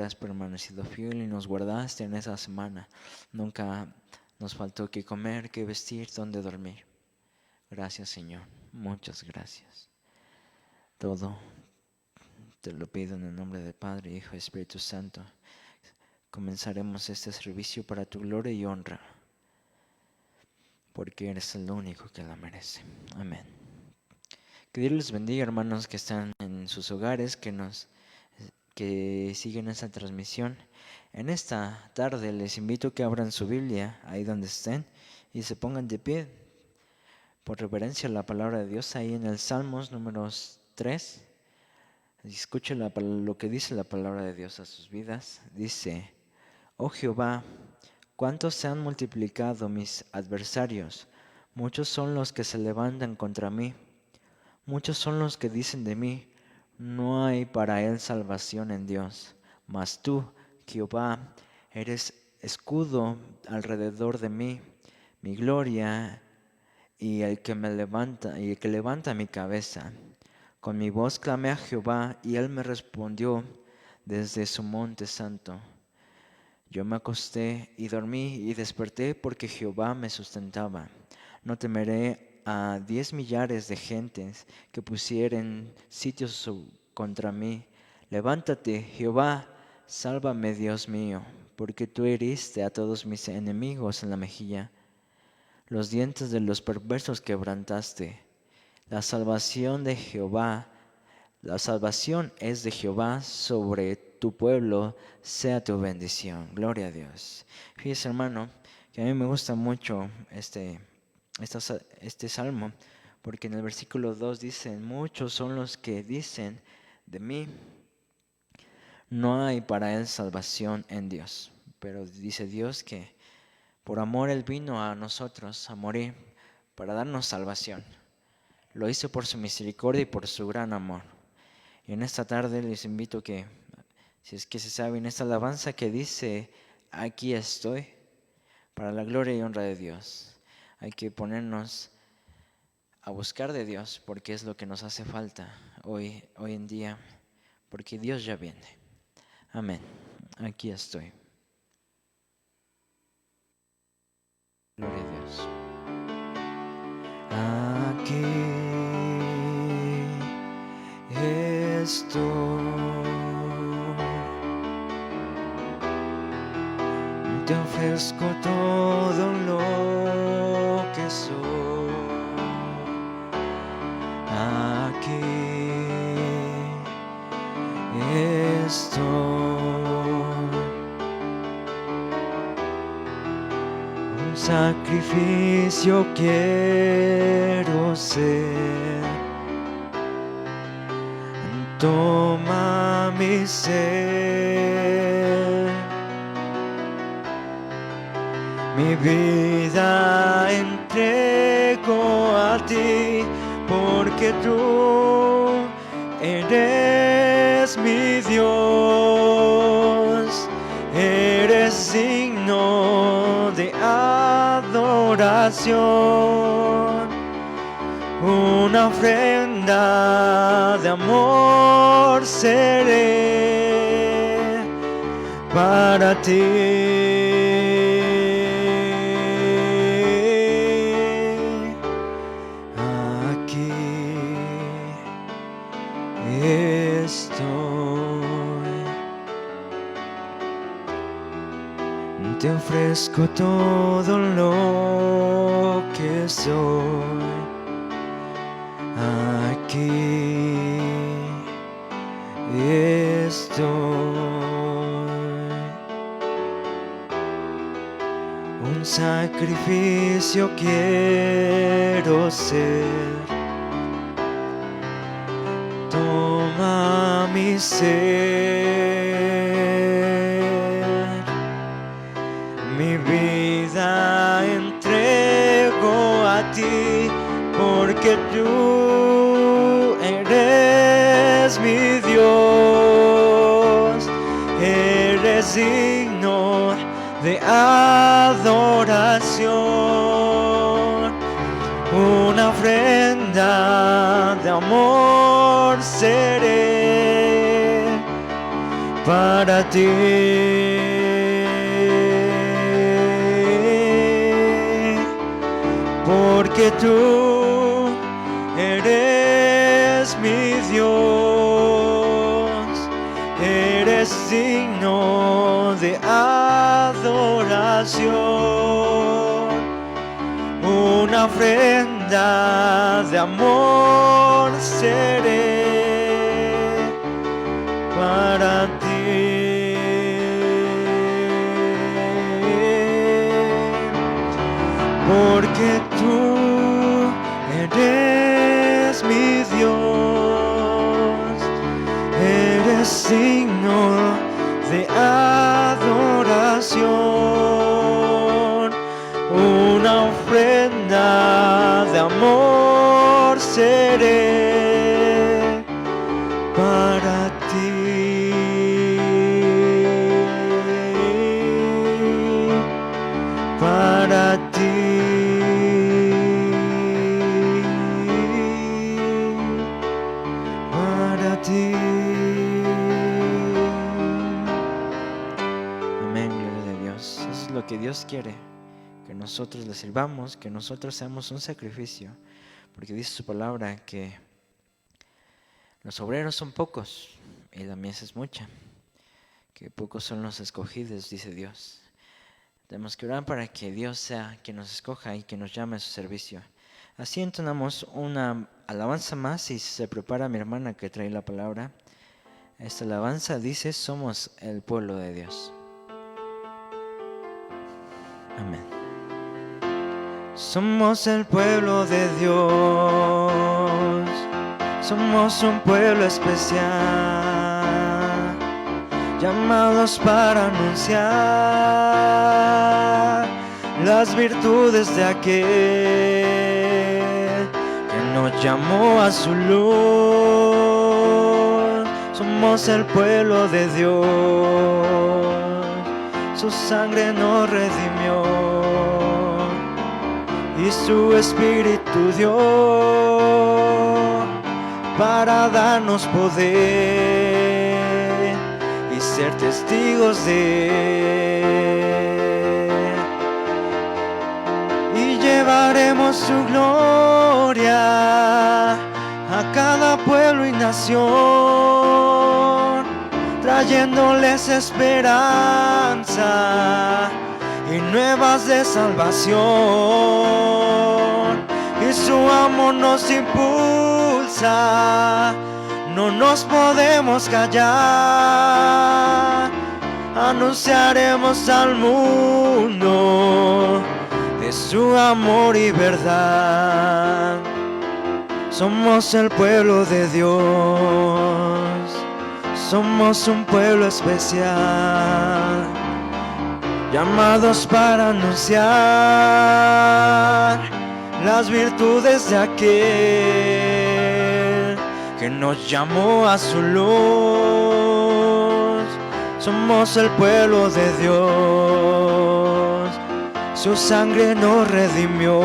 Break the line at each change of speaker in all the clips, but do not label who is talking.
has permanecido fiel y nos guardaste en esa semana. Nunca nos faltó qué comer, qué vestir, dónde dormir. Gracias, Señor. Muchas gracias. Todo te lo pido en el nombre del Padre, Hijo y Espíritu Santo. Comenzaremos este servicio para tu gloria y honra, porque eres el único que la merece. Amén. Que Dios les bendiga, hermanos que están en sus hogares, que siguen esta transmisión. En esta tarde les invito a que abran su Biblia ahí donde estén y se pongan de pie por reverencia a la palabra de Dios ahí en el Salmos números 3. Escuchen lo que dice la palabra de Dios a sus vidas. Dice: Oh Jehová, cuántos se han multiplicado mis adversarios, muchos son los que se levantan contra mí, muchos son los que dicen de mí, no hay para él salvación en Dios. Mas tú, Jehová, eres escudo alrededor de mí, mi gloria y el que levanta mi cabeza. Con mi voz clamé a Jehová, y él me respondió desde su monte santo. Yo me acosté y dormí y desperté porque Jehová me sustentaba. No temeré a 10 millares de gentes que pusieren sitios contra mí. Levántate, Jehová, sálvame, Dios mío, porque tú heriste a todos mis enemigos en la mejilla. Los dientes de los perversos quebrantaste. La salvación es de Jehová, sobre tu pueblo sea tu bendición. Gloria a Dios. Fíjese, hermano, que a mí me gusta mucho este salmo, porque en el versículo 2 dice: muchos son los que dicen de mí, no hay para él salvación en Dios. Pero dice Dios que por amor él vino a nosotros a morir para darnos salvación. Lo hizo por su misericordia y por su gran amor. Y en esta tarde les invito que, si es que se sabe, en esta alabanza que dice: aquí estoy, para la gloria y honra de Dios. Hay que ponernos a buscar de Dios, porque es lo que nos hace falta hoy en día, porque Dios ya viene. Amén. Aquí estoy. Gloria a Dios. Aquí estoy. Te ofrezco todo lo que soy. Aquí estoy. Un sacrificio quiero ser. Toma mi ser, mi vida entrego a ti, porque tú eres mi Dios, eres digno de adoración, una ofrenda de amor seré para ti. Aquí estoy. Te ofrezco todo lo que soy. Aquí estoy. Un sacrificio quiero ser. Toma mi ser, mi vida entrego a ti, porque tú eres mi Dios, eres digno de adoración, una ofrenda de amor seré para ti, porque tú eres mi Dios, eres digno de adoración, una ofrenda de amor seré para ti. Porque tú eres mi Dios, eres digno de adoración, una ofrenda de amor seré para ti. Para ti, para ti. Amén, gloria de Dios. Eso es lo que Dios quiere, que nosotros le sirvamos, que nosotros seamos un sacrificio, porque dice su palabra que los obreros son pocos y la mies es mucha, que pocos son los escogidos, dice Dios. Tenemos que orar para que Dios sea quien nos escoja y que nos llame a su servicio. Así entonamos una alabanza más y se prepara mi hermana que trae la palabra. Esta alabanza dice: somos el pueblo de Dios. Amén. Somos el pueblo de Dios, somos un pueblo especial, llamados para anunciar las virtudes de aquel que nos llamó a su luz. Somos el pueblo de Dios, su sangre nos redimió y su espíritu dio para darnos poder y ser testigos de él. Y llevaremos su gloria a cada pueblo y nación, trayéndoles esperanza y nuevas de salvación. Y su amor nos impulsa, no nos podemos callar, anunciaremos al mundo de su amor y verdad. Somos el pueblo de Dios, somos un pueblo especial, llamados para anunciar las virtudes de aquel que nos llamó a su luz. Somos el pueblo de Dios, su sangre nos redimió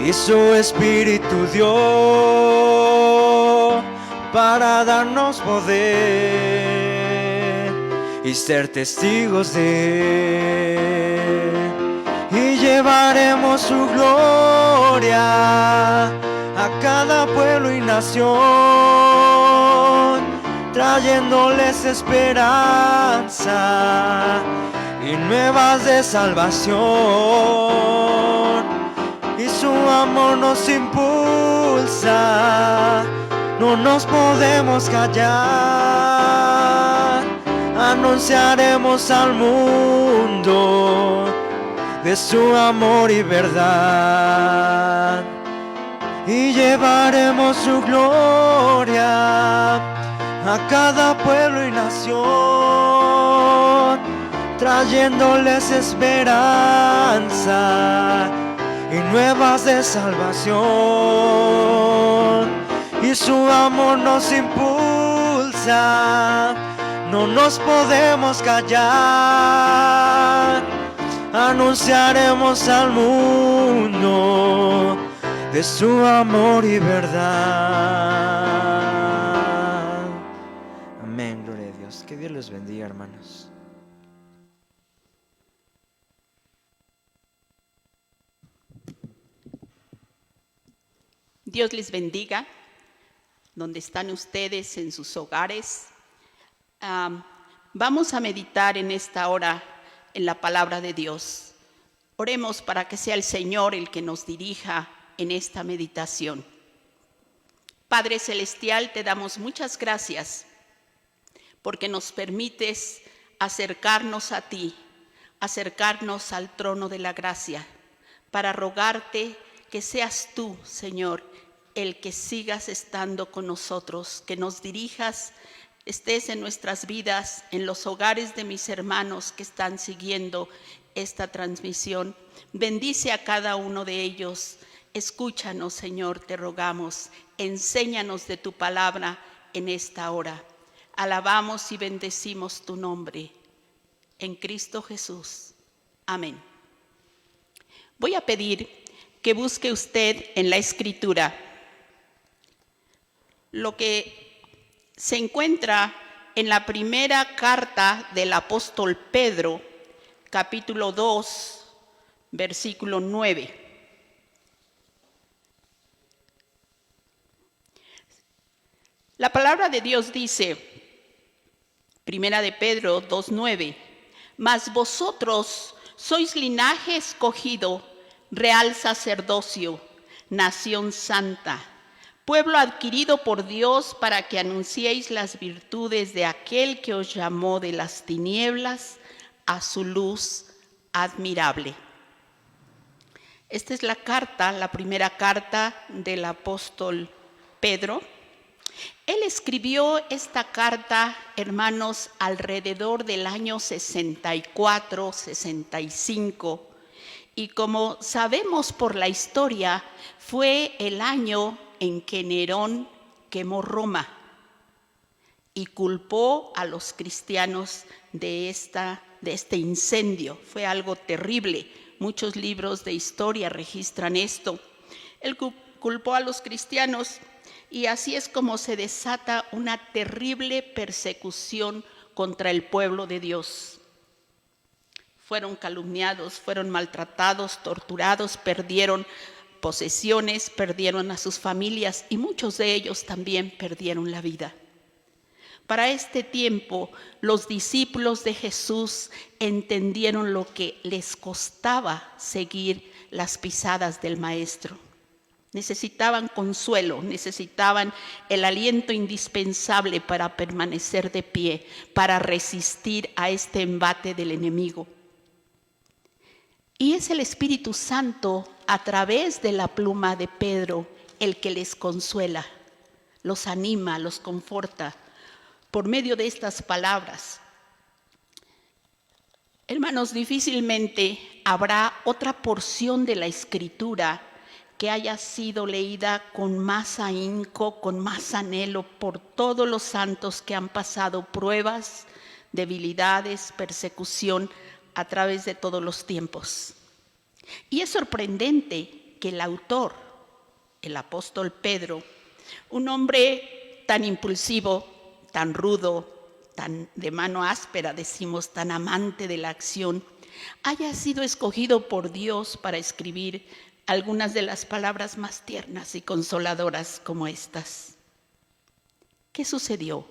y su espíritu dio para darnos poder y ser testigos de él. Y llevaremos su gloria a cada pueblo y nación, trayéndoles esperanza y nuevas de salvación. Y su amor nos impulsa, no nos podemos callar, anunciaremos al mundo de su amor y verdad. Y llevaremos su gloria a cada pueblo y nación, trayéndoles esperanza y nuevas de salvación. Y su amor nos impulsa, no nos podemos callar, anunciaremos al mundo de su amor y verdad. Amén. Dios los bendiga, hermanos.
Dios les bendiga, donde están ustedes en sus hogares. Vamos a meditar en esta hora en la palabra de Dios. Oremos para que sea el Señor el que nos dirija en esta meditación. Padre Celestial, te damos muchas gracias porque nos permites acercarnos a ti, acercarnos al trono de la gracia, para rogarte que seas tú, Señor, el que sigas estando con nosotros, que nos dirijas, estés en nuestras vidas, en los hogares de mis hermanos que están siguiendo esta transmisión. Bendice a cada uno de ellos. Escúchanos, Señor, te rogamos. Enséñanos de tu palabra en esta hora. Alabamos y bendecimos tu nombre. En Cristo Jesús. Amén. Voy a pedir que busque usted en la Escritura lo que se encuentra en la primera carta del apóstol Pedro, capítulo 2, versículo 9. La palabra de Dios dice, primera de Pedro 2:9, mas vosotros sois linaje escogido, real sacerdocio, nación santa, pueblo adquirido por Dios para que anunciéis las virtudes de aquel que os llamó de las tinieblas a su luz admirable. Esta es la primera carta del apóstol Pedro. Él escribió esta carta, hermanos, alrededor del año 64, 65, y como sabemos por la historia, fue el año en que Nerón quemó Roma y culpó a los cristianos de este incendio. Fue algo terrible. Muchos libros de historia registran esto. Él culpó a los cristianos y así es como se desata una terrible persecución contra el pueblo de Dios. Fueron calumniados, fueron maltratados, torturados, perdieron posesiones, perdieron a sus familias y muchos de ellos también perdieron la vida. Para este tiempo, los discípulos de Jesús entendieron lo que les costaba seguir las pisadas del Maestro. Necesitaban consuelo, necesitaban el aliento indispensable para permanecer de pie, para resistir a este embate del enemigo. Y es el Espíritu Santo, a través de la pluma de Pedro, el que les consuela, los anima, los conforta, por medio de estas palabras. Hermanos, difícilmente habrá otra porción de la Escritura que haya sido leída con más ahínco, con más anhelo por todos los santos que han pasado pruebas, debilidades, persecución a través de todos los tiempos. Y es sorprendente que el autor, el apóstol Pedro, un hombre tan impulsivo, tan rudo, tan de mano áspera, decimos, tan amante de la acción, haya sido escogido por Dios para escribir algunas de las palabras más tiernas y consoladoras como estas. ¿Qué sucedió?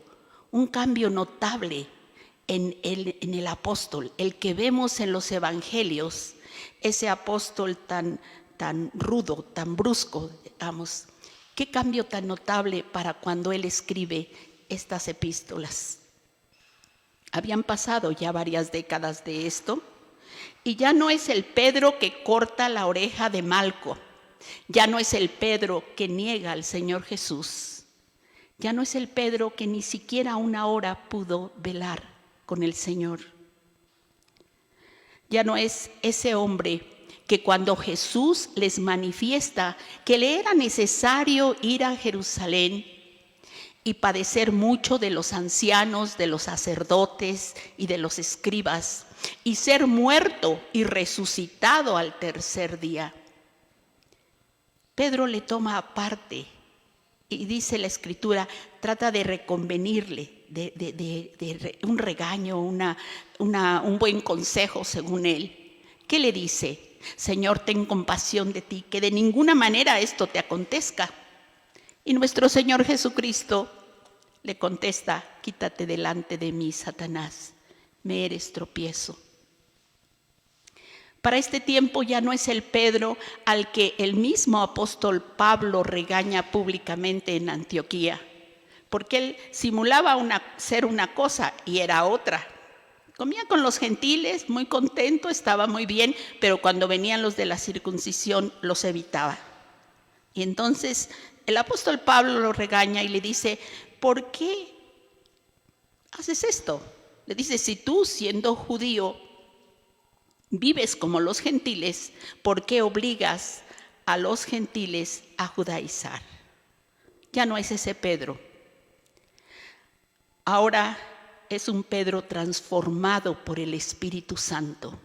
Un cambio notable en el apóstol, el que vemos en los evangelios, ese apóstol tan rudo, tan brusco, digamos. ¿Qué cambio tan notable para cuando él escribe estas epístolas? Habían pasado ya varias décadas de esto, y ya no es el Pedro que corta la oreja de Malco, ya no es el Pedro que niega al Señor Jesús, ya no es el Pedro que ni siquiera una hora pudo velar con el Señor. Ya no es ese hombre que cuando Jesús les manifiesta que le era necesario ir a Jerusalén y padecer mucho de los ancianos, de los sacerdotes y de los escribas, y ser muerto y resucitado al tercer día. Pedro le toma aparte y dice la Escritura, trata de reconvenirle, un regaño, un buen consejo según él. ¿Qué le dice? Señor, ten compasión de ti, que de ninguna manera esto te acontezca. Y nuestro Señor Jesucristo le contesta: quítate delante de mí, Satanás, me eres tropiezo. Para este tiempo ya no es el Pedro al que el mismo apóstol Pablo regaña públicamente en Antioquía, porque él simulaba ser una cosa y era otra. Comía con los gentiles, muy contento, estaba muy bien, pero cuando venían los de la circuncisión los evitaba. Y entonces el apóstol Pablo lo regaña y le dice: ¿por qué haces esto? Le dice: si tú, siendo judío, vives como los gentiles, ¿por qué obligas a los gentiles a judaizar? Ya no es ese Pedro. Ahora es un Pedro transformado por el Espíritu Santo.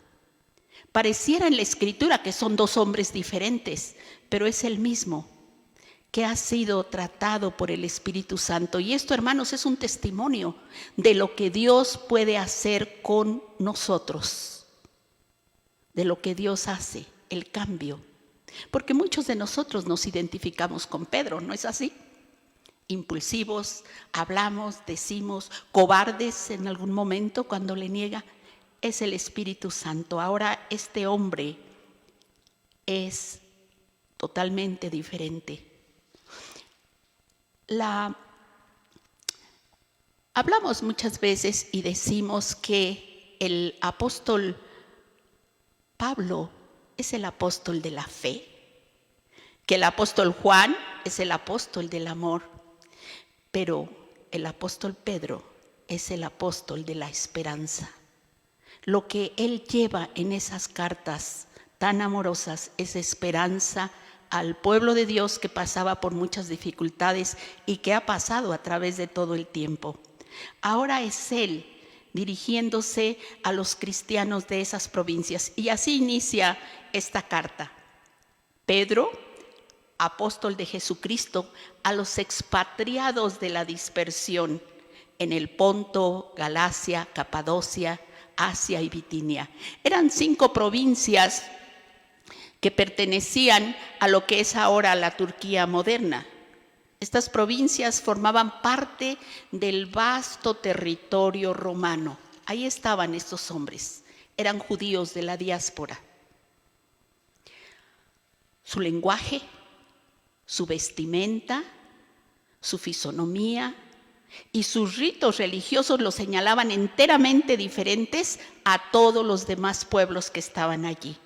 Pareciera en la Escritura que son dos hombres diferentes, pero es el mismo, que ha sido tratado por el Espíritu Santo. Y esto, hermanos, es un testimonio de lo que Dios puede hacer con nosotros, de lo que Dios hace, el cambio. Porque muchos de nosotros nos identificamos con Pedro, ¿no es así? Impulsivos, hablamos, decimos, cobardes en algún momento cuando le niega. Es el Espíritu Santo. Ahora este hombre es totalmente diferente. Hablamos muchas veces y decimos que el apóstol Pablo es el apóstol de la fe, que el apóstol Juan es el apóstol del amor, pero el apóstol Pedro es el apóstol de la esperanza. Lo que él lleva en esas cartas tan amorosas es esperanza al pueblo de Dios que pasaba por muchas dificultades y que ha pasado a través de todo el tiempo. Ahora es él dirigiéndose a los cristianos de esas provincias. Y así inicia esta carta. Pedro, apóstol de Jesucristo, a los expatriados de la dispersión en el Ponto, Galacia, Capadocia, Asia y Bitinia. Eran 5 provincias que pertenecían a lo que es ahora la Turquía moderna. Estas provincias formaban parte del vasto territorio romano. Ahí estaban estos hombres, eran judíos de la diáspora. Su lenguaje, su vestimenta, su fisonomía y sus ritos religiosos los señalaban enteramente diferentes a todos los demás pueblos que estaban allí.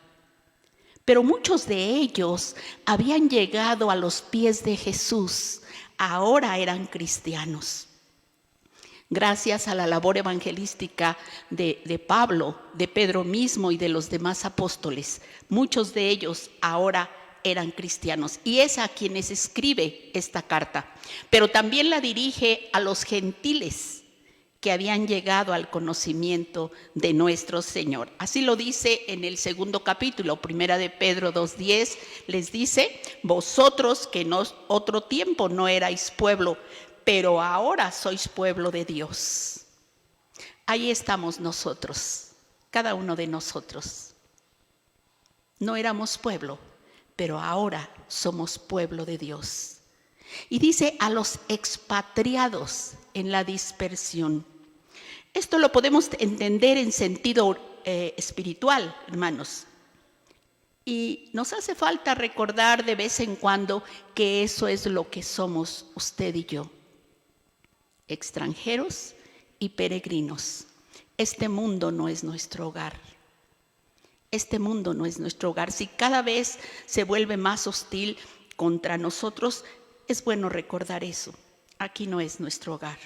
Pero muchos de ellos habían llegado a los pies de Jesús, ahora eran cristianos. Gracias a la labor evangelística de Pablo, de Pedro mismo y de los demás apóstoles, muchos de ellos ahora eran cristianos. Y es a quienes escribe esta carta. Pero también la dirige a los gentiles que habían llegado al conocimiento de nuestro Señor. Así lo dice en el 2 capítulo, 1 de Pedro 2:10, les dice: vosotros que en otro tiempo no erais pueblo, pero ahora sois pueblo de Dios. Ahí estamos nosotros, cada uno de nosotros. No éramos pueblo, pero ahora somos pueblo de Dios. Y dice a los expatriados en la dispersión. Esto lo podemos entender en sentido espiritual, hermanos. Y nos hace falta recordar de vez en cuando que eso es lo que somos usted y yo. Extranjeros y peregrinos. Este mundo no es nuestro hogar. Este mundo no es nuestro hogar. Si cada vez se vuelve más hostil contra nosotros, es bueno recordar eso. Aquí no es nuestro hogar.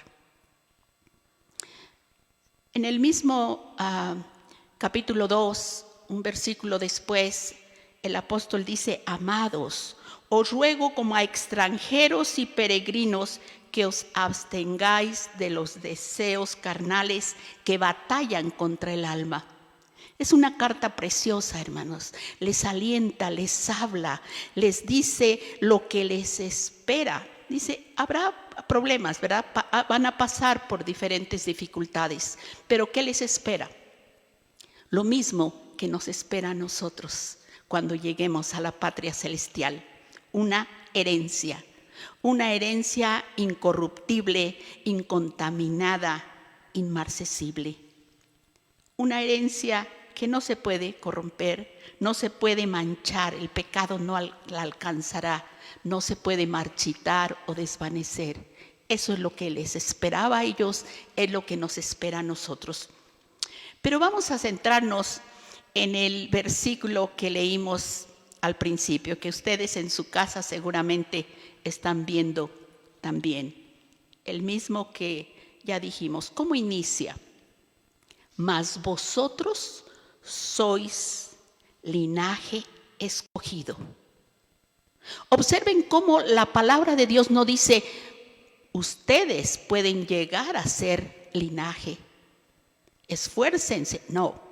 En el mismo capítulo 2, un versículo después, el apóstol dice: amados, os ruego como a extranjeros y peregrinos que os abstengáis de los deseos carnales que batallan contra el alma. Es una carta preciosa, hermanos. Les alienta, les habla, les dice lo que les espera Dice, habrá problemas, ¿verdad? Van a pasar por diferentes dificultades, pero ¿qué les espera? Lo mismo que nos espera a nosotros cuando lleguemos a la patria celestial, una herencia incorruptible, incontaminada, inmarcesible. Una herencia que no se puede corromper, no se puede manchar, el pecado no la alcanzará, no se puede marchitar o desvanecer. Eso es lo que les esperaba a ellos, es lo que nos espera a nosotros. Pero vamos a centrarnos en el versículo que leímos al principio, que ustedes en su casa seguramente están viendo también. El mismo que ya dijimos. ¿Cómo inicia? Mas vosotros sois linaje escogido. Observen cómo la palabra de Dios no dice, ustedes pueden llegar a ser linaje. Esfuércense. No.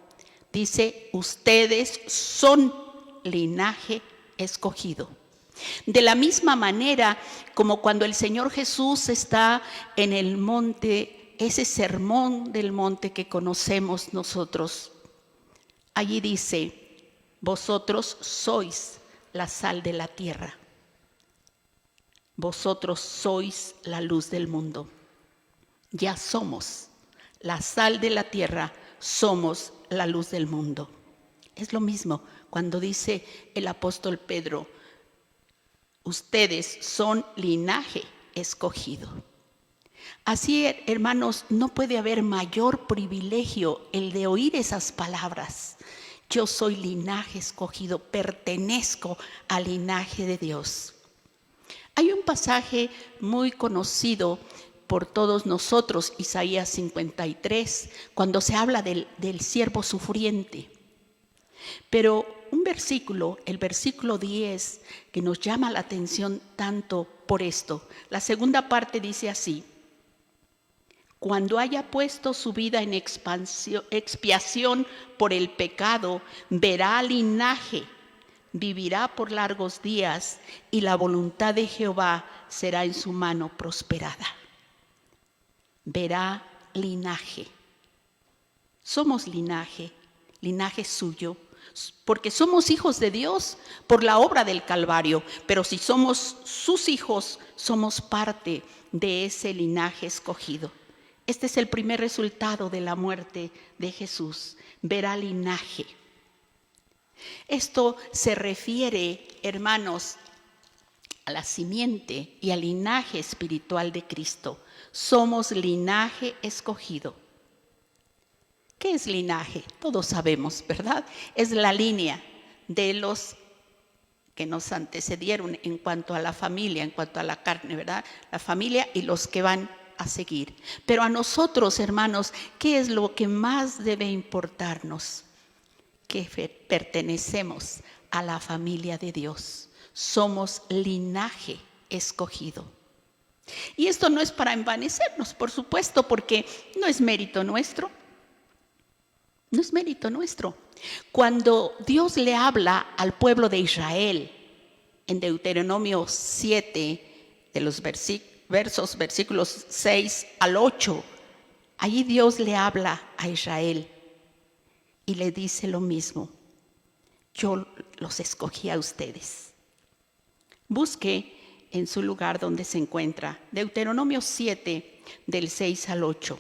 Dice, ustedes son linaje escogido. De la misma manera como cuando el Señor Jesús está en el monte, ese sermón del monte que conocemos nosotros, allí dice, vosotros sois la sal de la tierra. Vosotros sois la luz del mundo. Ya somos la sal de la tierra, somos la luz del mundo. Es lo mismo cuando dice el apóstol Pedro, ustedes son linaje escogido. Así, hermanos, no puede haber mayor privilegio el de oír esas palabras. Yo soy linaje escogido, pertenezco al linaje de Dios. Hay un pasaje muy conocido por todos nosotros, Isaías 53, cuando se habla del siervo sufriente. Pero un versículo, el versículo 10, que nos llama la atención tanto por esto. La segunda parte dice así, cuando haya puesto su vida en expiación por el pecado, verá linaje, vivirá por largos días y la voluntad de Jehová será en su mano prosperada. Verá linaje. Somos linaje suyo, porque somos hijos de Dios por la obra del Calvario, pero si somos sus hijos, somos parte de ese linaje escogido. Este es el primer resultado de la muerte de Jesús, verá linaje. Esto se refiere, hermanos, a la simiente y al linaje espiritual de Cristo. Somos linaje escogido. ¿Qué es linaje? Todos sabemos, ¿verdad? Es la línea de los que nos antecedieron en cuanto a la familia, en cuanto a la carne, ¿verdad? La familia y los que van a seguir. Pero a nosotros, hermanos, ¿qué es lo que más debe importarnos? Que pertenecemos a la familia de Dios. Somos linaje escogido. Y esto no es para envanecernos, por supuesto, porque no es mérito nuestro. No es mérito nuestro. Cuando Dios le habla al pueblo de Israel en Deuteronomio 7, de los versículos 6 al 8, allí Dios le habla a Israel y le dice lo mismo. Yo los escogí a ustedes. Busque en su lugar donde se encuentra. Deuteronomio 7, del 6 al 8.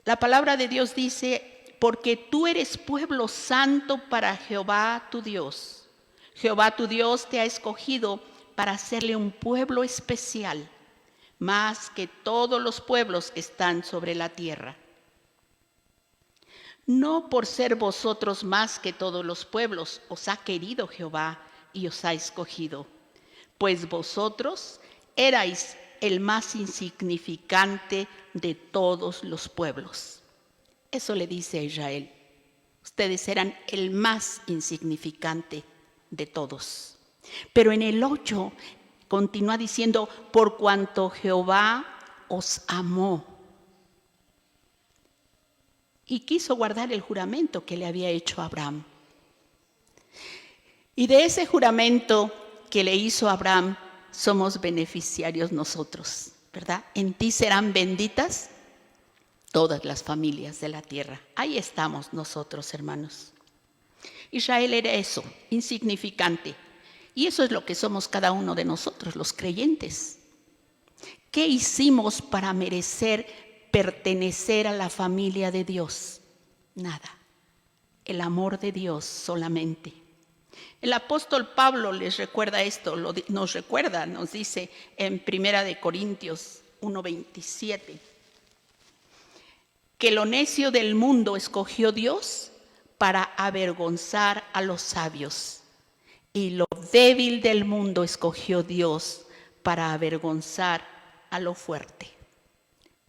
La palabra de Dios dice, porque tú eres pueblo santo para Jehová tu Dios. Jehová tu Dios te ha escogido para hacerle un pueblo especial, más que todos los pueblos que están sobre la tierra. No por ser vosotros más que todos los pueblos, os ha querido Jehová y os ha escogido, pues vosotros erais el más insignificante de todos los pueblos. Eso le dice a Israel. Ustedes eran el más insignificante de todos. Pero en el 8 continúa diciendo, por cuanto Jehová os amó y quiso guardar el juramento que le había hecho a Abraham. Y de ese juramento que le hizo a Abraham, somos beneficiarios nosotros, ¿verdad? En ti serán benditas todas las familias de la tierra. Ahí estamos nosotros, hermanos. Israel era eso, insignificante. Y eso es lo que somos cada uno de nosotros, los creyentes. ¿Qué hicimos para merecer pertenecer a la familia de Dios? Nada. El amor de Dios solamente. El apóstol Pablo les recuerda esto, nos dice en 1 Corintios 1:27, que lo necio del mundo escogió Dios para avergonzar a los sabios, y lo débil del mundo escogió Dios para avergonzar a lo fuerte.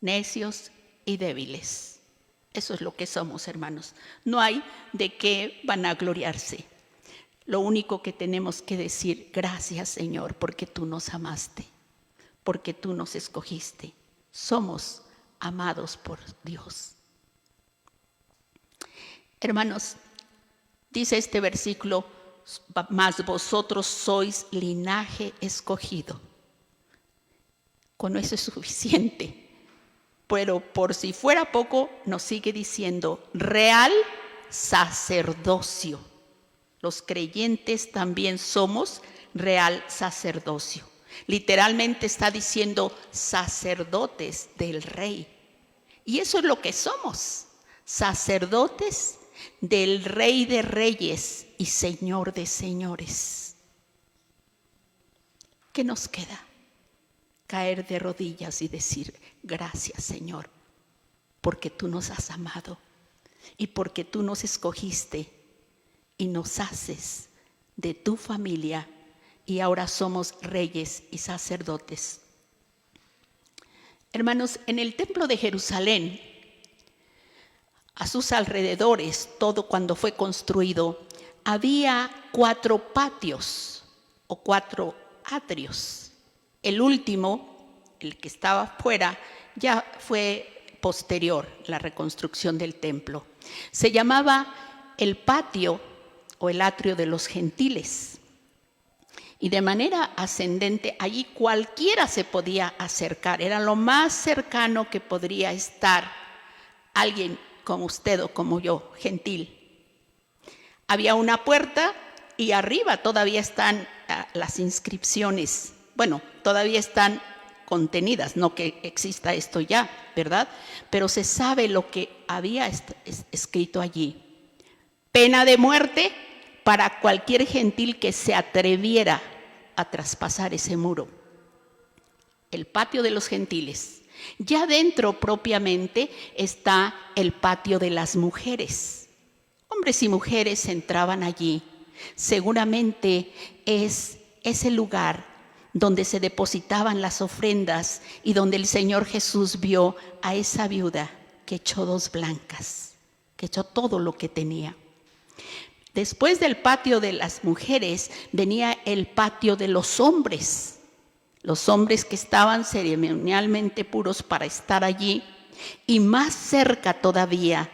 Necios y débiles. Eso es lo que somos, hermanos. No hay de qué vanagloriarse. Lo único que tenemos que decir, gracias, Señor, porque tú nos amaste, porque tú nos escogiste. Somos amados por Dios. Hermanos, dice este versículo, mas vosotros sois linaje escogido. Con eso es suficiente. Pero por si fuera poco, nos sigue diciendo, real sacerdocio. Los creyentes también somos real sacerdocio. Literalmente está diciendo sacerdotes del rey. Y eso es lo que somos, sacerdotes del Rey de Reyes y Señor de Señores. ¿Qué nos queda? Caer de rodillas y decir, gracias, Señor, porque tú nos has amado y porque tú nos escogiste y nos haces de tu familia y ahora somos reyes y sacerdotes. Hermanos, en el templo de Jerusalén, a sus alrededores, todo cuando fue construido, había 4 patios o 4 atrios. El último, el que estaba afuera, ya fue posterior, la reconstrucción del templo. Se llamaba el patio o el atrio de los gentiles. Y de manera ascendente, allí cualquiera se podía acercar. Era lo más cercano que podría estar alguien como usted o como yo, gentil. Había una puerta y arriba todavía están las inscripciones. Bueno, todavía están contenidas, no que exista esto ya, ¿verdad? Pero se sabe lo que había escrito allí. Pena de muerte para cualquier gentil que se atreviera a traspasar ese muro. El patio de los gentiles. Ya dentro propiamente está el patio de las mujeres. Hombres y mujeres entraban allí. Seguramente es ese lugar donde se depositaban las ofrendas y donde el Señor Jesús vio a esa viuda que echó 2 blancas, que echó todo lo que tenía. Después del patio de las mujeres venía el patio de los hombres que estaban ceremonialmente puros para estar allí, y más cerca todavía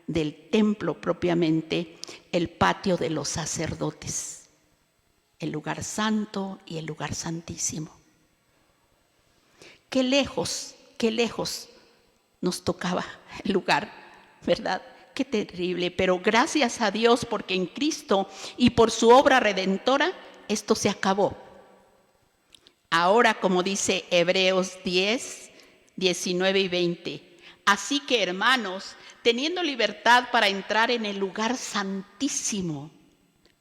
del templo propiamente, el patio de los sacerdotes, el lugar santo y el lugar santísimo. Qué lejos nos tocaba el lugar, ¿verdad? Qué terrible, pero gracias a Dios porque en Cristo y por su obra redentora esto se acabó. Ahora, como dice Hebreos 10, 19 y 20, así que hermanos, teniendo libertad para entrar en el lugar santísimo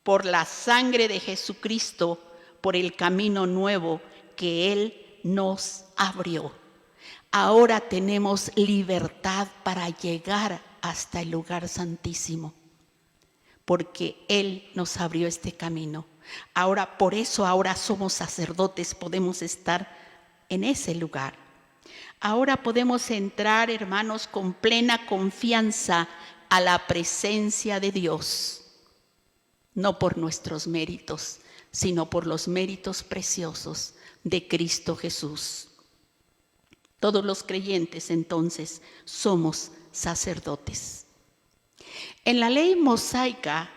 por la sangre de Jesucristo, por el camino nuevo que Él nos abrió. Ahora tenemos libertad para llegar hasta el lugar santísimo, porque Él nos abrió este camino. Ahora, por eso ahora somos sacerdotes, podemos estar en ese lugar. Ahora podemos entrar, hermanos, con plena confianza a la presencia de Dios, no por nuestros méritos, sino por los méritos preciosos de Cristo Jesús. Todos los creyentes, entonces, somos sacerdotes. En la ley mosaica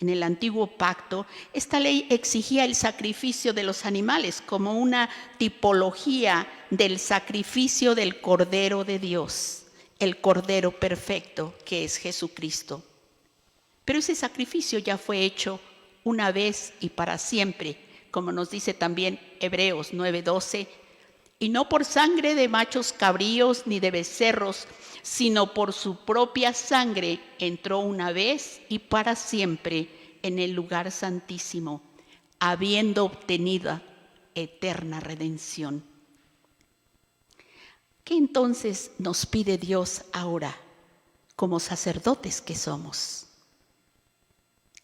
En el antiguo pacto, esta ley exigía el sacrificio de los animales como una tipología del sacrificio del Cordero de Dios, el Cordero perfecto que es Jesucristo. Pero ese sacrificio ya fue hecho una vez y para siempre, como nos dice también Hebreos 9:12, y no por sangre de machos cabríos ni de becerros, sino por su propia sangre entró una vez y para siempre en el lugar santísimo, habiendo obtenido eterna redención. ¿Qué entonces nos pide Dios ahora, como sacerdotes que somos?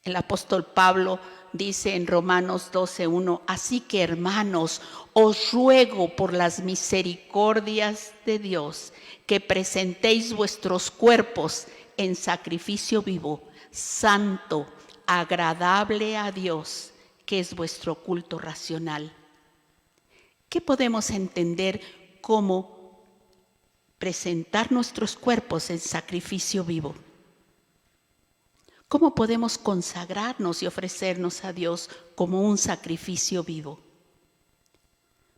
El apóstol Pablo dice en Romanos 12:1, así que hermanos, os ruego por las misericordias de Dios que presentéis vuestros cuerpos en sacrificio vivo, santo, agradable a Dios, que es vuestro culto racional. ¿Qué podemos entender como presentar nuestros cuerpos en sacrificio vivo? ¿Cómo podemos consagrarnos y ofrecernos a Dios como un sacrificio vivo?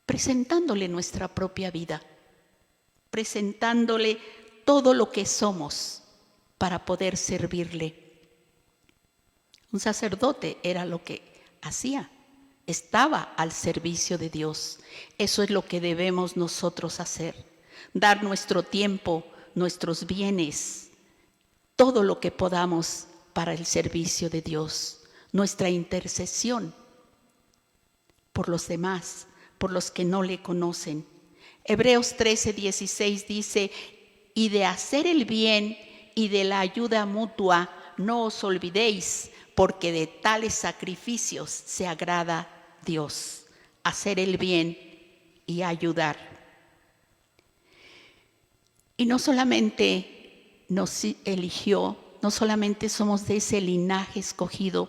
Presentándole nuestra propia vida, presentándole todo lo que somos para poder servirle. Un sacerdote era lo que hacía, estaba al servicio de Dios. Eso es lo que debemos nosotros hacer, dar nuestro tiempo, nuestros bienes, todo lo que podamos para el servicio de Dios, nuestra intercesión por los demás, por los que no le conocen. Hebreos 13:16 dice, y de hacer el bien y de la ayuda mutua no os olvidéis, porque de tales sacrificios se agrada Dios. Hacer el bien y ayudar. Y no solamente nos eligió, no solamente somos de ese linaje escogido,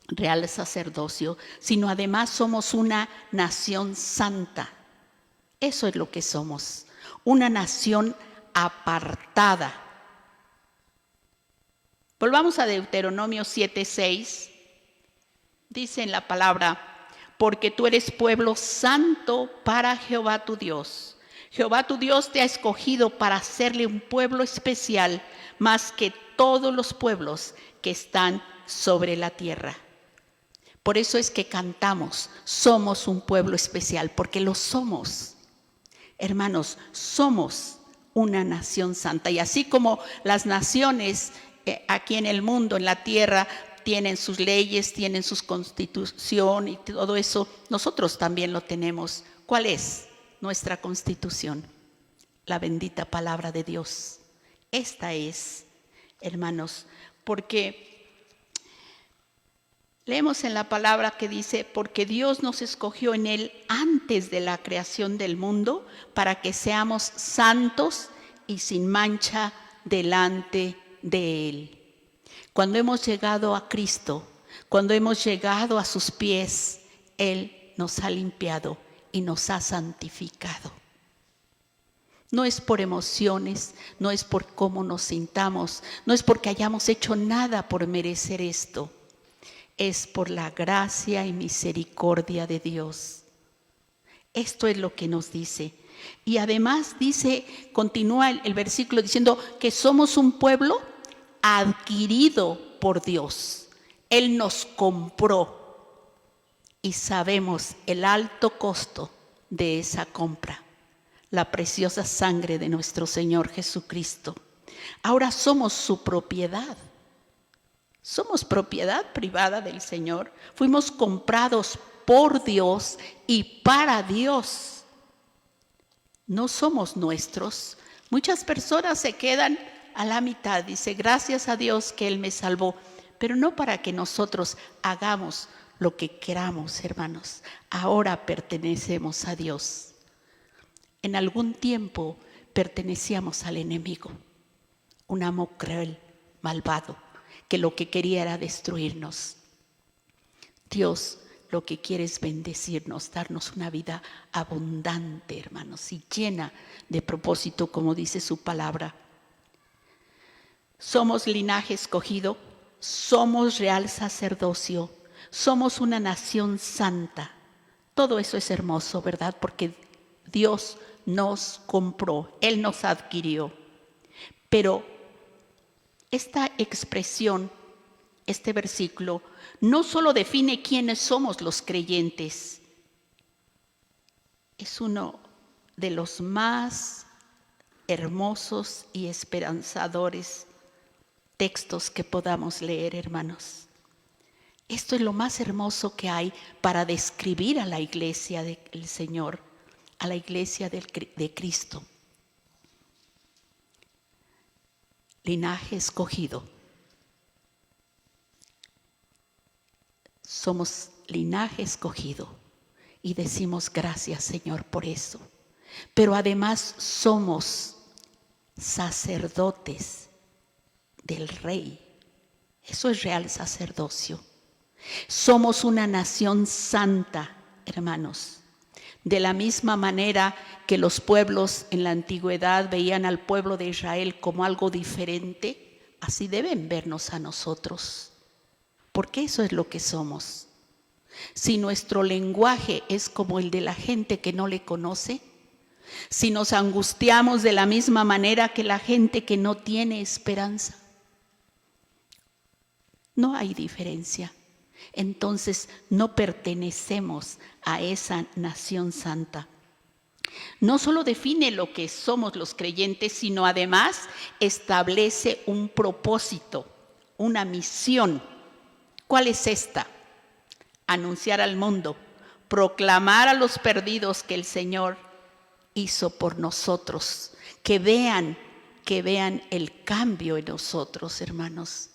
real sacerdocio, sino además somos una nación santa. Eso es lo que somos, una nación apartada. Volvamos a Deuteronomio 7:6. Dice en la palabra, porque tú eres pueblo santo para Jehová tu Dios. Jehová tu Dios te ha escogido para hacerle un pueblo especial, más que todos los pueblos que están sobre la tierra. Por eso es que cantamos, somos un pueblo especial, porque lo somos. Hermanos, somos una nación santa. Y así como las naciones aquí en el mundo, en la tierra, tienen sus leyes, tienen su constitución y todo eso, nosotros también lo tenemos. ¿Cuál es nuestra constitución? La bendita palabra de Dios. Esta es, hermanos, porque leemos en la palabra que dice, porque Dios nos escogió en Él antes de la creación del mundo para que seamos santos y sin mancha delante de Él. Cuando hemos llegado a Cristo, cuando hemos llegado a sus pies, Él nos ha limpiado y nos ha santificado. No es por emociones, no es por cómo nos sintamos, no es porque hayamos hecho nada por merecer esto. Es por la gracia y misericordia de Dios. Esto es lo que nos dice. Y además dice, continúa el versículo diciendo que somos un pueblo adquirido por Dios. Él nos compró y sabemos el alto costo de esa compra, la preciosa sangre de nuestro Señor Jesucristo. Ahora somos su propiedad. Somos propiedad privada del Señor. Fuimos comprados por Dios y para Dios. No somos nuestros. Muchas personas se quedan a la mitad. Dice, gracias a Dios que Él me salvó. Pero no para que nosotros hagamos lo que queramos, hermanos. Ahora pertenecemos a Dios. En algún tiempo pertenecíamos al enemigo. Un amo cruel, malvado, que lo que quería era destruirnos. Dios lo que quiere es bendecirnos, darnos una vida abundante, hermanos, y llena de propósito, como dice su palabra. Somos linaje escogido, somos real sacerdocio, somos una nación santa. Todo eso es hermoso, ¿verdad? Porque Dios nos compró, Él nos adquirió. Pero esta expresión, este versículo, no solo define quiénes somos los creyentes, es uno de los más hermosos y esperanzadores textos que podamos leer, hermanos. Esto es lo más hermoso que hay para describir a la iglesia del Señor, a la iglesia de Cristo. Linaje escogido. Somos linaje escogido y decimos gracias, Señor, por eso. Pero además somos sacerdotes del Rey. Eso es real sacerdocio. Somos una nación santa, hermanos. De la misma manera que los pueblos en la antigüedad veían al pueblo de Israel como algo diferente, así deben vernos a nosotros. Porque eso es lo que somos. Si nuestro lenguaje es como el de la gente que no le conoce, si nos angustiamos de la misma manera que la gente que no tiene esperanza, no hay diferencia. Entonces no pertenecemos a esa nación santa. No solo define lo que somos los creyentes, sino además establece un propósito, una misión. ¿Cuál es esta? Anunciar al mundo, proclamar a los perdidos que el Señor hizo por nosotros, que vean el cambio en nosotros, hermanos.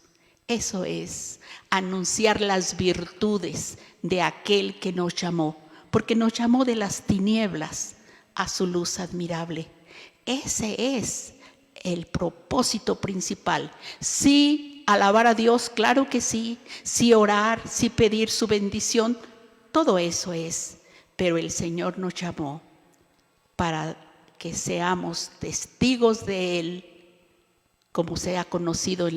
Eso es anunciar las virtudes de aquel que nos llamó, porque nos llamó de las tinieblas a su luz admirable. Ese es el propósito principal. Sí, alabar a Dios, claro que sí. Sí, orar, sí, pedir su bendición, todo eso es. Pero el Señor nos llamó para que seamos testigos de Él, como se ha conocido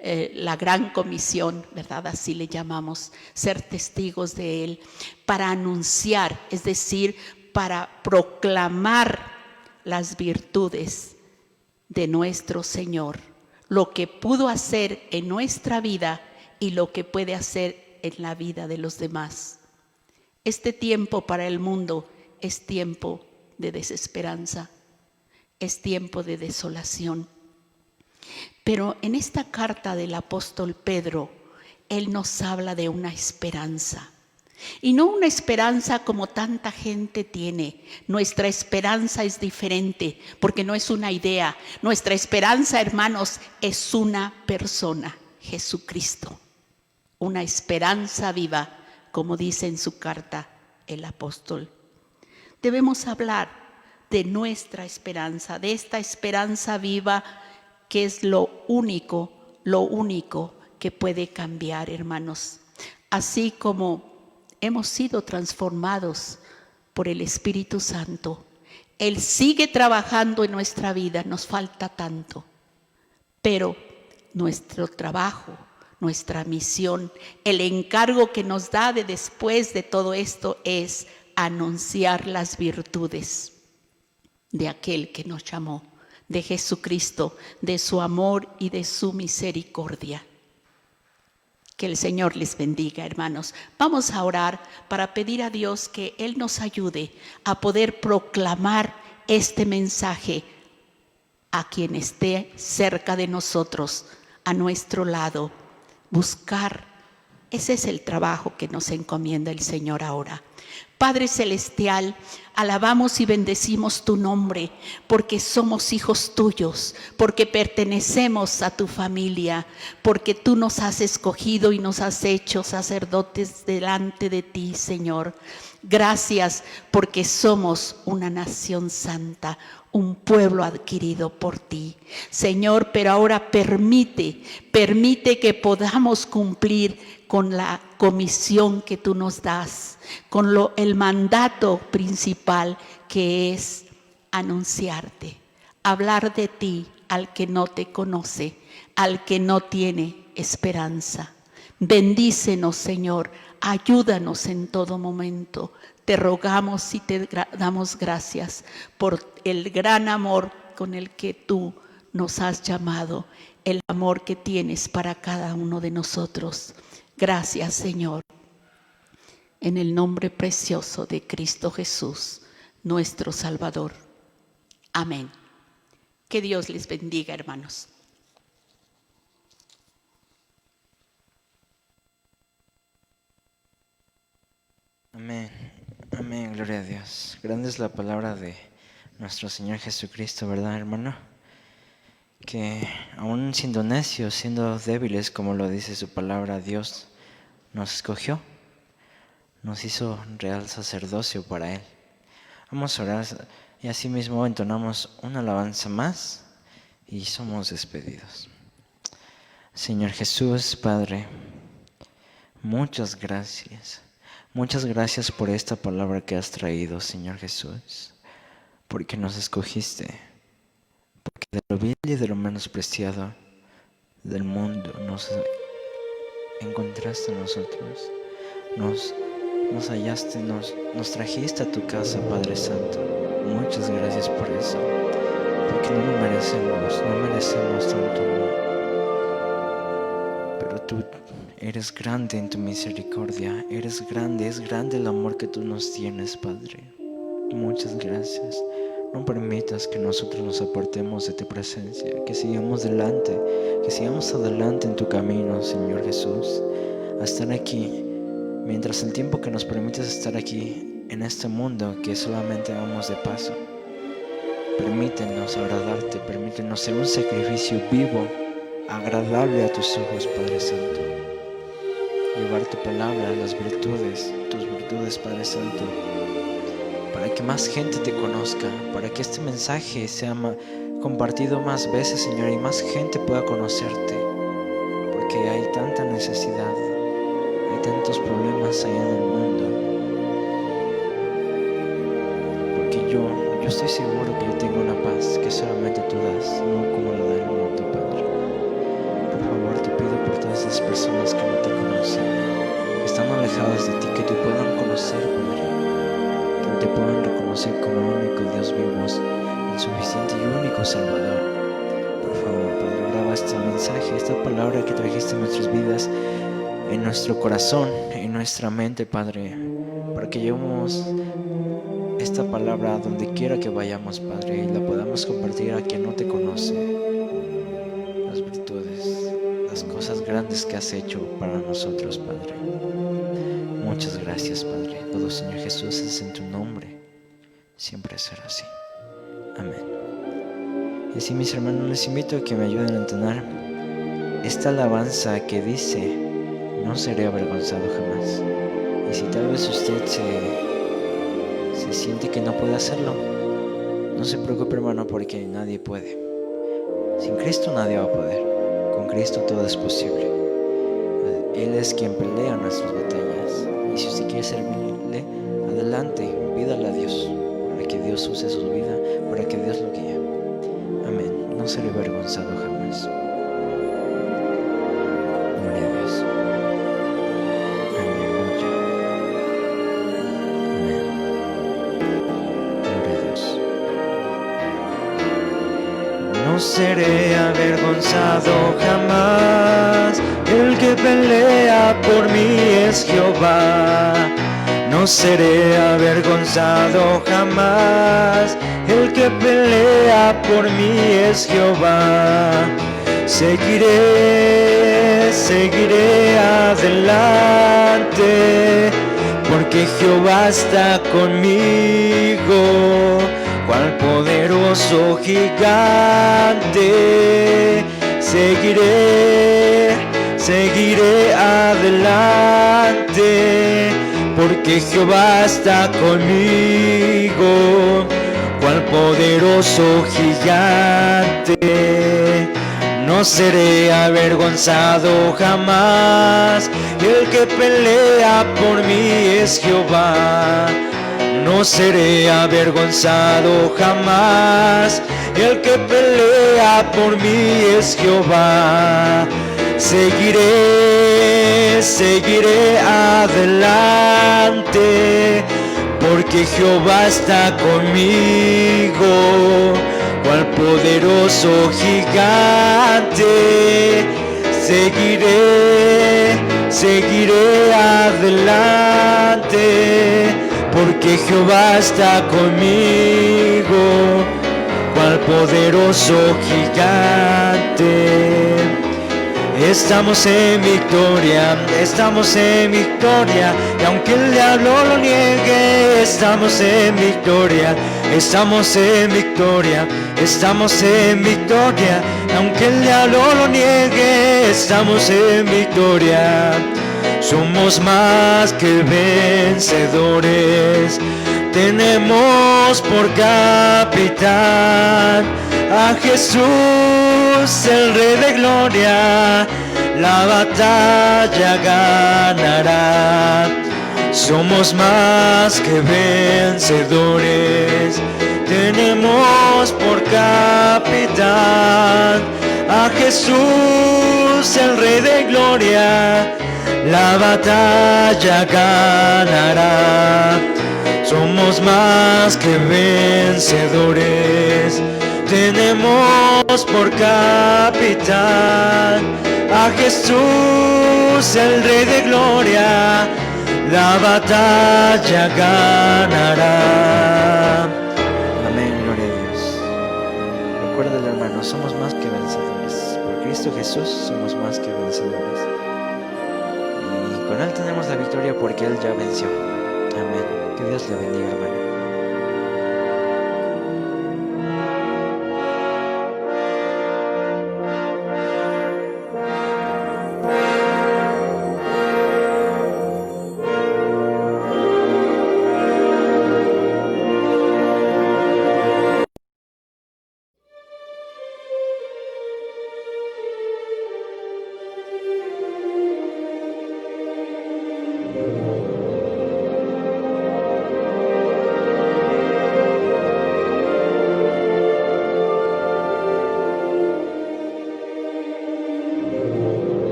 la gran comisión, ¿verdad? Así le llamamos, ser testigos de Él, para anunciar, es decir, para proclamar las virtudes de nuestro Señor, lo que pudo hacer en nuestra vida y lo que puede hacer en la vida de los demás. Este tiempo para el mundo es tiempo de desesperanza, es tiempo de desolación. Pero en esta carta del apóstol Pedro, él nos habla de una esperanza. Y no una esperanza como tanta gente tiene. Nuestra esperanza es diferente porque no es una idea. Nuestra esperanza, hermanos, es una persona, Jesucristo. Una esperanza viva, como dice en su carta el apóstol. Debemos hablar de nuestra esperanza, de esta esperanza viva que es lo único que puede cambiar, hermanos. Así como hemos sido transformados por el Espíritu Santo, Él sigue trabajando en nuestra vida, nos falta tanto, pero nuestro trabajo, nuestra misión, el encargo que nos da de después de todo esto es anunciar las virtudes de aquel que nos llamó, de Jesucristo, de su amor y de su misericordia. Que el Señor les bendiga, hermanos. Vamos a orar para pedir a Dios que Él nos ayude a poder proclamar este mensaje a quien esté cerca de nosotros, a nuestro lado. Buscar, ese es el trabajo que nos encomienda el Señor ahora. Padre Celestial, alabamos y bendecimos tu nombre porque somos hijos tuyos, porque pertenecemos a tu familia, porque tú nos has escogido y nos has hecho sacerdotes delante de ti, Señor. Gracias porque somos una nación santa, un pueblo adquirido por ti, Señor, pero ahora permite que podamos cumplir con la comisión que tú nos das, con el mandato principal que es anunciarte, hablar de ti al que no te conoce, al que no tiene esperanza. Bendícenos, Señor, ayúdanos en todo momento. Te rogamos y te damos gracias por el gran amor con el que tú nos has llamado, el amor que tienes para cada uno de nosotros. Gracias, Señor. En el nombre precioso de Cristo Jesús, nuestro Salvador. Amén. Que Dios les bendiga, hermanos.
Amén, amén, gloria a Dios. Grande es la palabra de nuestro Señor Jesucristo, ¿verdad, hermano? Que aún siendo necios, siendo débiles, como lo dice su palabra, Dios nos escogió, nos hizo real sacerdocio para Él. Vamos a orar y así mismo entonamos una alabanza más y somos despedidos. Señor Jesús, Padre, muchas gracias. Muchas gracias por esta palabra que has traído, Señor Jesús, porque nos escogiste, porque de lo vil y de lo menospreciado del mundo nos encontraste a nosotros, nos hallaste, nos trajiste a tu casa, Padre Santo. Muchas gracias por eso, porque no merecemos tanto amor, pero tú eres grande en tu misericordia, eres grande, es grande el amor que tú nos tienes, Padre. Muchas gracias. No permitas que nosotros nos apartemos de tu presencia, que sigamos adelante en tu camino, Señor Jesús, a estar aquí, mientras el tiempo que nos permites estar aquí en este mundo que solamente vamos de paso. Permítenos agradarte, permítenos ser un sacrificio vivo, agradable a tus ojos, Padre Santo. Llevar tu palabra, las virtudes, tus virtudes, Padre Santo, para que más gente te conozca, para que este mensaje sea compartido más veces, Señor, y más gente pueda conocerte, porque hay tanta necesidad, hay tantos problemas allá en el mundo, porque yo estoy seguro que yo tengo una paz que solamente tú das, no como la da el mundo, Padre. Por favor, te pido por todas las personas que no te conocen, que están alejadas de ti, que te puedan conocer, Padre, que te puedan reconocer como el único Dios vivo, el suficiente y único Salvador. Por favor, Padre, graba este mensaje, esta palabra que trajiste en nuestras vidas, en nuestro corazón, en nuestra mente, Padre, para que llevemos esta palabra a donde quiera que vayamos, Padre, y la podamos compartir a quien no te conoce. Las virtudes, las cosas grandes que has hecho para nosotros, Padre. Muchas gracias, Padre. Todo, Señor Jesús, es en tu nombre. Siempre será así. Amén. Y así, mis hermanos, les invito a que me ayuden a entonar esta alabanza que dice: no seré avergonzado jamás. Y si tal vez usted se siente que no puede hacerlo, no se preocupe, hermano, porque nadie puede. Sin Cristo nadie va a poder. Con Cristo todo es posible. Él es quien pelea nuestras batallas. Y si usted quiere servirle, adelante, pídale a Dios, para que Dios use su vida, para que Dios lo guíe. Amén. No seré avergonzado jamás. Gloria a Dios. Aleluya. Amén. Gloria a Dios. No seré avergonzado jamás, el que pelea por mí es Jehová. No seré avergonzado jamás, el que pelea por mí es Jehová. Seguiré adelante, porque Jehová está conmigo, cual poderoso gigante. Seguiré adelante, porque Jehová está conmigo, cual poderoso gigante. No seré avergonzado jamás, el que pelea por mí es Jehová. No seré avergonzado jamás, el que pelea por mí es Jehová. seguiré adelante, porque Jehová está conmigo, cual poderoso gigante. Seguiré adelante, porque Jehová está conmigo, cual poderoso gigante. Estamos en victoria, y aunque el diablo lo niegue, estamos en victoria, y aunque el diablo lo niegue, estamos en victoria. Somos más que vencedores, tenemos por capitán a Jesús, el Rey de Gloria, la batalla ganará. Somos más que vencedores, tenemos por capitán a Jesús, el Rey de Gloria, la batalla ganará. Somos más que vencedores, tenemos por capitán a Jesús, el Rey de Gloria, la batalla ganará. Amén, gloria a Dios. Recuerda, hermano, somos más que vencedores. Por Cristo Jesús somos más que vencedores. Y con Él tenemos la victoria porque Él ya venció. Amén. Que Dios le bendiga, hermano.